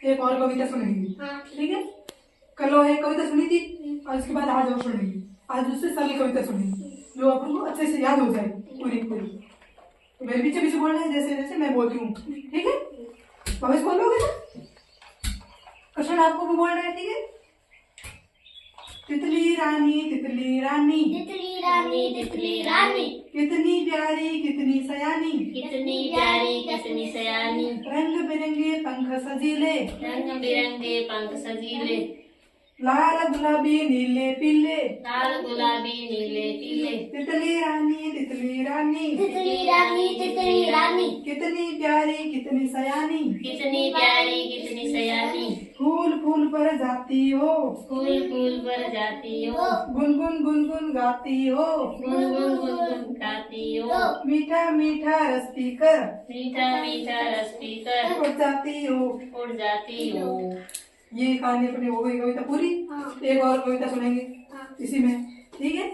एक और कविता सुनेंगे। ठीक है, कल वो एक कविता सुनी थी और उसके बाद आज और सुनेंगे। आज दूसरे साल की कविता सुनेंगे जो अपन को अच्छे से याद हो जाए पूरी पूरी। तो मेरे पीछे पीछे बोलना है जैसे जैसे मैं बोलती हूँ। ठीक है, भविष्य बोलोगे ना, क्वेश्चन आपको भी बोलना है। ठीक है, तितली रानी तितली रानी तितली रानी तितली रानी, कितनी प्यारी कितनी सयानी, कितनी प्यारी कितनी सयानी, रंग बिरंगे पंख सजीले, रंग बिरंगे पंख सजीले, लाल गुलाबी नीले पीले, लाल गुलाबी नीले पीले, तितली रानी तितली रानी, तितली रानी तितली रानी, कितनी प्यारी कितनी सयानी, कितनी प्यारी कितनी सयानी, फूल फूल पर जाती हो, फूल फूल पर जाती हो, गुनगुन गुनगुन गाती हो, गुनगुन गुनगुन गाती हो, मीठा मीठा रस पीकर मीठा मीठा रस पीकर उड़ जाती हो। उड़ जाती हो। ये कहानी अपनी हो गई कविता पूरी। एक और कविता सुनेंगे इसी में। ठीक है,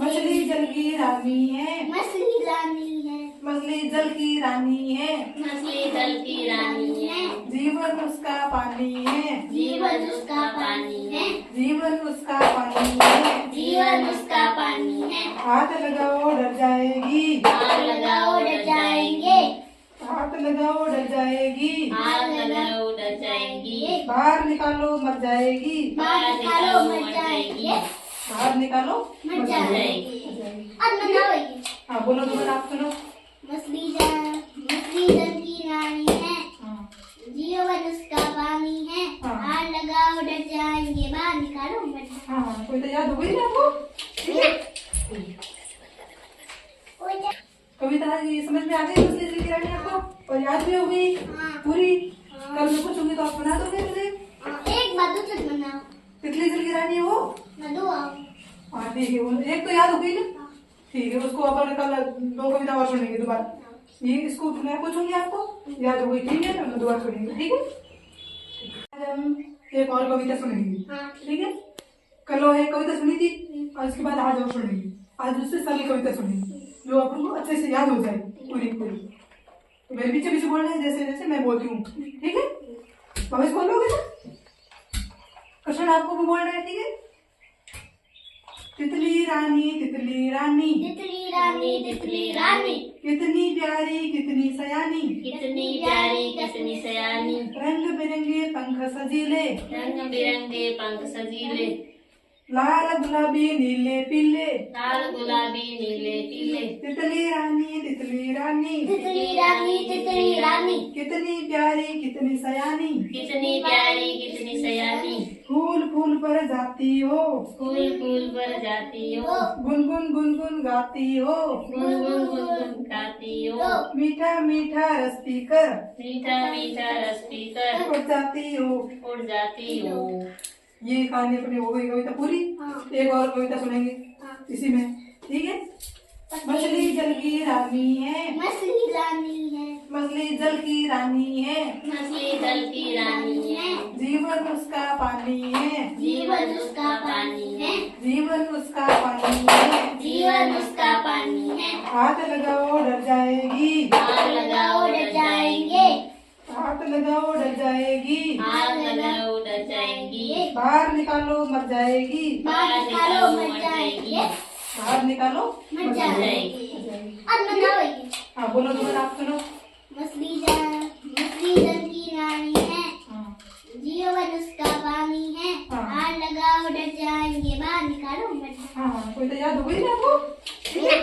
मछली जल की रानी है, मछली रानी है, मछली जल की रानी है, मछली जल की रानी है, जीवन उसका पानी है, जीवन उसका पानी है, जीवन उसका पानी है, जीवन उसका पानी है, हाथ लगाओ डर जाएगी, आग लगाओ डर जाएंगे, हाथ लगाओ डर जाएगी, आग लगाओ डर जाएंगी, बाहर निकालो मर जाएगी, बाहर निकालो मर जाएंगे, बाहर निकालो मर जाएंगी। अब बनाओ। हाँ बोलो बोलो, आप सुनो। मछली जल की रानी है, हाँ जीवन उसका पानी है, हाँ। आग लगाओ डर जाएंगे, बाहर निकालो मर जाएंगे। हाँ, कोई तो याद हो गई ना आपको। ठीक है, कविता ये समझ में आ गई मछली जल की रानी आपको, और याद भी हो गई पूरी। कल मैं पूछूंगी तो आप बना दोगे मुझे। एक बात दूसरी बनाओ। तितली जल की रानी है वो। मधु आओ। हाँ ठीक है, एक तो याद हो गई ना। ठीक है, उसको अपन कल दो कविता और सुनेंगे दोबारा। ये इसको मैं पूछूंगी आपको, याद हो गई। ठीक है, हम दोबारा सुनेंगे। ठीक है, आज हम एक और कविता सुनेंगे। ठीक है, कल वो एक कविता सुनी थी और उसके बाद आज और सुनेंगे। आज दूसरे साल की कविता सुनेंगे जो अपन को अच्छे से याद हो जाए पूरी पूरी। तो मेरे पीछे पीछे बोलना है जैसे जैसे मैं बोलती हूँ। ठीक है, भविष्य बोलोगे ना, क्वेश्चन आपको भी बोलना है। ठीक है, तितली रानी तितली रानी, तितली रानी तितली रानी, कितनी प्यारी कितनी सयानी, कितनी प्यारी कितनी सयानी, रंग बिरंगे पंख सजीले, रंग बिरंगे पंख सजीले, लाल गुलाबी नीले पीले, लाल गुलाबी नीले पीले, तितली रानी तितली रानी, तितली रानी तितली रानी, कितनी प्यारी कितनी सयानी, कितनी प्यारी कितनी सयानी, फूल फूल पर जाती हो, फूल फूल पर जाती हो, गुनगुन गुनगुन गाती हो, गुनगुन गुनगुन गाती हो, मीठा मीठा रस पीकर मीठा मीठा रस पीकर उड़ जाती हो। उड़ जाती हो। ये कहानी अपनी हो गई कविता पूरी। एक और कविता सुनेंगे इसी में। ठीक है, मछली जल की रानी है, मछली रानी है, मछली जल की रानी है, मछली जल की रानी है, जीवन उसका पानी है, जीवन उसका पानी है, जीवन उसका पानी है, जीवन उसका पानी है, हाथ लगाओ डर जाएगी, आग लगाओ डर जाएंगे, हाथ लगाओ डर जाएगी, आग लगाओ डर जाएंगी, बाहर निकालो मर जाएगी, बाहर निकालो मर जाएंगे, बाहर निकालो मर जाएंगी। अब बनाओ। हाँ बोलो बोलो, आप सुनो। मछली जल की रानी है, हाँ जीवन उसका पानी है, हाँ। आग लगाओ डर जाएंगे, बाहर निकालो मर जाएंगे। हाँ, कोई तो याद हो गई ना आपको। ठीक है,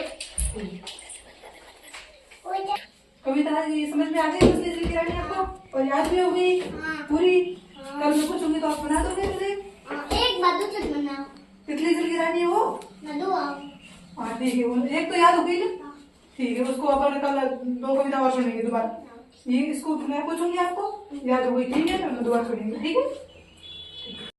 कविता ये समझ में आ गई मछली जल की रानी आपको, और याद भी हो गई पूरी। कल मैं पूछूंगी तो आप बना दोगे मुझे। एक बात दूसरी बनाओ। तितली जल की रानी है वो। मधु आओ। हाँ ठीक है, एक तो याद हो गई ना। ठीक है, उसको अपन कल दो कविता और सुनेंगे दोबारा। ये इसको मैं पूछूंगी आपको, याद हो गई। ठीक है, हम दोबारा सुनेंगे। ठीक है।